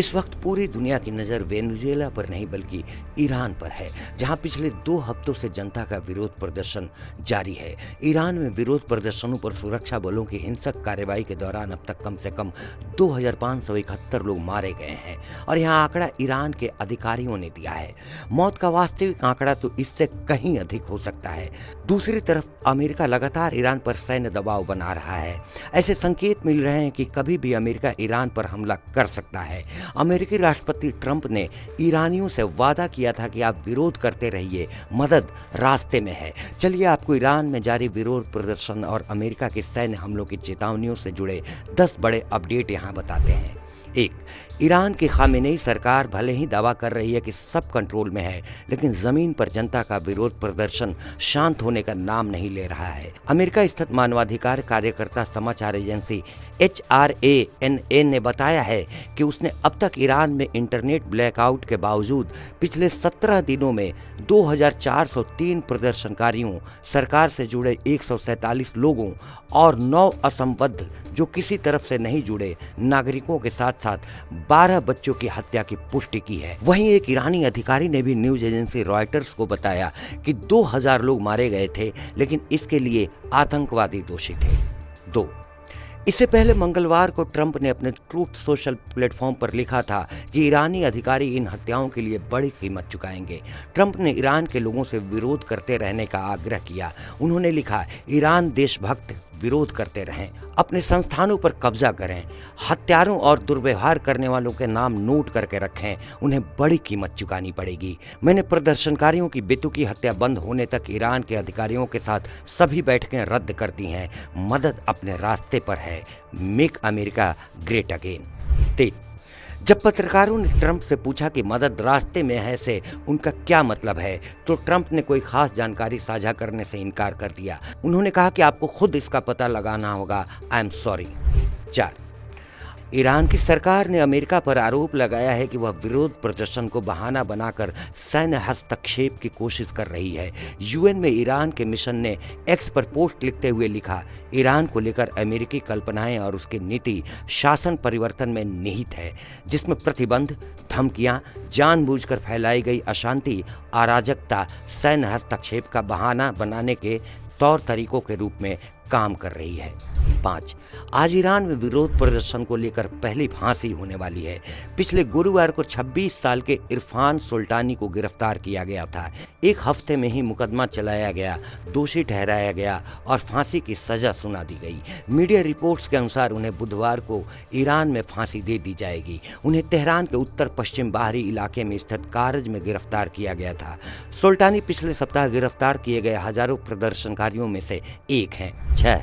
इस वक्त पूरी दुनिया की नज़र वेनेजुएला पर नहीं बल्कि ईरान पर है, जहां पिछले 2 हफ्तों से जनता का विरोध प्रदर्शन जारी है। ईरान में विरोध प्रदर्शनों पर सुरक्षा बलों की हिंसक कार्रवाई के दौरान अब तक कम से कम 2571 लोग मारे गए हैं और यह आंकड़ा ईरान के अधिकारियों ने दिया है। मौत का वास्तविक आंकड़ा तो इससे कहीं अधिक हो सकता है। दूसरी तरफ अमेरिका लगातार ईरान पर सैन्य दबाव बना रहा है। ऐसे संकेत मिल रहे हैं कि कभी भी अमेरिका ईरान पर हमला कर सकता है। अमेरिकी राष्ट्रपति ट्रंप ने ईरानियों से वादा किया था कि आप विरोध करते रहिए, मदद रास्ते में है। चलिए आपको ईरान में जारी विरोध प्रदर्शन और अमेरिका के सैन्य हमलों की चेतावनियों से जुड़े 10 बड़े अपडेट यहाँ बताते हैं। 1. ईरान की खामेनेई सरकार भले ही दावा कर रही है कि सब कंट्रोल में है, लेकिन जमीन पर जनता का विरोध प्रदर्शन शांत होने का नाम नहीं ले रहा है। अमेरिका स्थित मानवाधिकार कार्यकर्ता समाचार एजेंसी HRANA ने बताया है कि उसने अब तक ईरान में इंटरनेट ब्लैकआउट के बावजूद पिछले 17 दिनों में 2403 प्रदर्शनकारियों, सरकार से जुड़े 147 लोगों और 9 असंबद्ध जो किसी तरफ से नहीं जुड़े नागरिकों के साथ साथ 12 बच्चों की हत्या की पुष्टि की है। वहीं एक ईरानी अधिकारी ने भी न्यूज एजेंसी रॉयटर्स को बताया कि 2000 लोग मारे गए थे, लेकिन इसके लिए आतंकवादी दोषी थे। 2. इससे पहले मंगलवार को ट्रंप ने अपने ट्रूथ सोशल प्लेटफॉर्म पर लिखा था कि ईरानी अधिकारी इन हत्याओं के लिए बड़ी कीमत चुकाएंगे। ट्रंप ने ईरान के लोगों से विरोध करते रहने का आग्रह किया। उन्होंने लिखा, ईरान देशभक्त विरोध करते रहें, अपने संस्थानों पर कब्जा करें, हत्यारों और दुर्व्यवहार करने वालों के नाम नोट करके रखें, उन्हें बड़ी कीमत चुकानी पड़ेगी। मैंने प्रदर्शनकारियों की बेतुकी हत्या बंद होने तक ईरान के अधिकारियों के साथ सभी बैठकें रद्द कर दी हैं। मदद अपने रास्ते पर है। Make America great again. 3. जब पत्रकारों ने ट्रंप से पूछा कि मदद रास्ते में है से उनका क्या मतलब है, तो ट्रंप ने कोई खास जानकारी साझा करने से इनकार कर दिया। उन्होंने कहा कि आपको खुद इसका पता लगाना होगा। I am sorry. 4. ईरान की सरकार ने अमेरिका पर आरोप लगाया है कि वह विरोध प्रदर्शन को बहाना बनाकर सैन्य हस्तक्षेप की कोशिश कर रही है। यूएन में ईरान के मिशन ने एक्स पर पोस्ट लिखते हुए लिखा, ईरान को लेकर अमेरिकी कल्पनाएं और उसकी नीति शासन परिवर्तन में निहित है, जिसमें प्रतिबंध, धमकियां, जानबूझकर फैलाई गई अशांति, अराजकता सैन्य हस्तक्षेप का बहाना बनाने के तौर तरीकों के रूप में काम कर रही है। 5. आज ईरान में विरोध प्रदर्शन को लेकर पहली फांसी होने वाली है। पिछले गुरुवार को 26 साल के इरफान सुल्तानी को गिरफ्तार किया गया था। एक हफ्ते में ही मुकदमा चलाया गया, दोषी ठहराया गया और फांसी की सजा सुना दी गई। मीडिया रिपोर्ट्स के अनुसार उन्हें बुधवार को ईरान में फांसी दे दी जाएगी। उन्हें तेहरान के उत्तर पश्चिम बाहरी इलाके में स्थित कारज में गिरफ्तार किया गया था। सुल्तानी पिछले सप्ताह गिरफ्तार किए गए हजारों प्रदर्शनकारियों में से एक हैं। 6.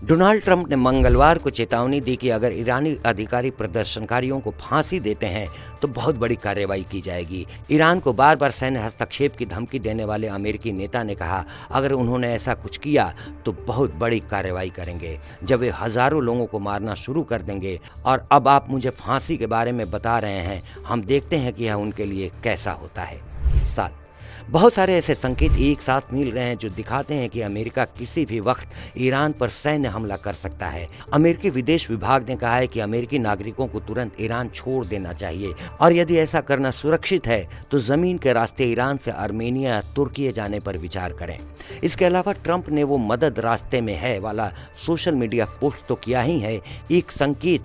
डोनाल्ड ट्रंप ने मंगलवार को चेतावनी दी कि अगर ईरानी अधिकारी प्रदर्शनकारियों को फांसी देते हैं तो बहुत बड़ी कार्रवाई की जाएगी। ईरान को बार बार सैन्य हस्तक्षेप की धमकी देने वाले अमेरिकी नेता ने कहा, अगर उन्होंने ऐसा कुछ किया तो बहुत बड़ी कार्रवाई करेंगे, जब वे हजारों लोगों को मारना शुरू कर देंगे। और अब आप मुझे फांसी के बारे में बता रहे हैं, हम देखते हैं कि यह उनके लिए कैसा होता है। 7. बहुत सारे ऐसे संकेत एक साथ मिल रहे हैं जो दिखाते हैं कि अमेरिका किसी भी वक्त ईरान पर सैन्य हमला कर सकता है। अमेरिकी विदेश विभाग ने कहा है कि अमेरिकी नागरिकों को तुरंत ईरान छोड़ देना चाहिए और यदि ऐसा करना सुरक्षित है तो जमीन के रास्ते ईरान से आर्मेनिया या तुर्की जाने पर विचार करें। इसके अलावा ट्रंप ने वो मदद रास्ते में है वाला सोशल मीडिया पोस्ट तो किया ही है। एक संकेत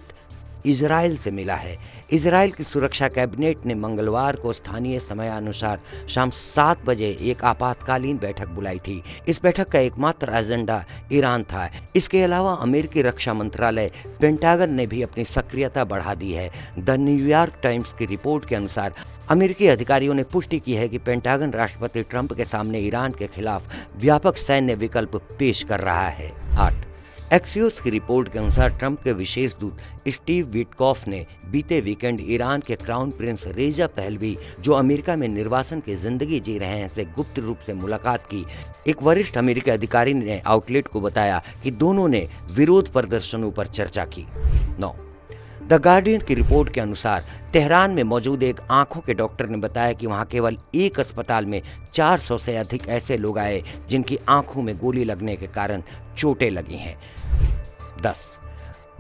इजराइल से मिला है। इजराइल की सुरक्षा कैबिनेट ने मंगलवार को स्थानीय समयानुसार शाम 7 बजे एक आपातकालीन बैठक बुलाई थी। इस बैठक का एकमात्र एजेंडा ईरान था। इसके अलावा अमेरिकी रक्षा मंत्रालय पेंटागन ने भी अपनी सक्रियता बढ़ा दी है। द न्यूयॉर्क टाइम्स की रिपोर्ट के अनुसार अमेरिकी अधिकारियों ने पुष्टि की है कि पेंटागन राष्ट्रपति ट्रंप के सामने ईरान के खिलाफ व्यापक सैन्य विकल्प पेश कर रहा है। 8. एक्सियोस की रिपोर्ट के अनुसार ट्रंप के विशेष दूत स्टीव विटकॉफ ने बीते वीकेंड ईरान के क्राउन प्रिंस रेजा पहलवी, जो अमेरिका में निर्वासन की जिंदगी जी रहे हैं, से गुप्त रूप से मुलाकात की। एक वरिष्ठ अमेरिकी अधिकारी ने आउटलेट को बताया कि दोनों ने विरोध प्रदर्शनों पर चर्चा की। 9. द गार्डियन की रिपोर्ट के अनुसार तेहरान में मौजूद एक आंखों के डॉक्टर ने बताया कि वहां केवल एक अस्पताल में 400 से अधिक ऐसे लोग आए जिनकी आंखों में गोली लगने के कारण चोटें लगी हैं। 10.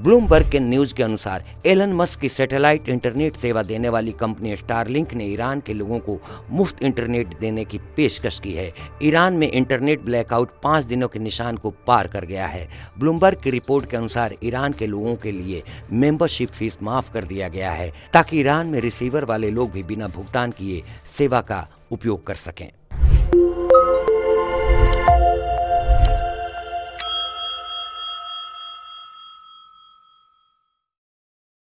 ब्लूमबर्ग के न्यूज के अनुसार एलन मस्क की सैटेलाइट इंटरनेट सेवा देने वाली कंपनी स्टारलिंक ने ईरान के लोगों को मुफ्त इंटरनेट देने की पेशकश की है। ईरान में इंटरनेट ब्लैकआउट 5 दिनों के निशान को पार कर गया है। ब्लूमबर्ग की रिपोर्ट के अनुसार ईरान के लोगों के लिए मेंबरशिप फीस माफ कर दिया गया है ताकि ईरान में रिसीवर वाले लोग भी बिना भुगतान किए सेवा का उपयोग कर सकें।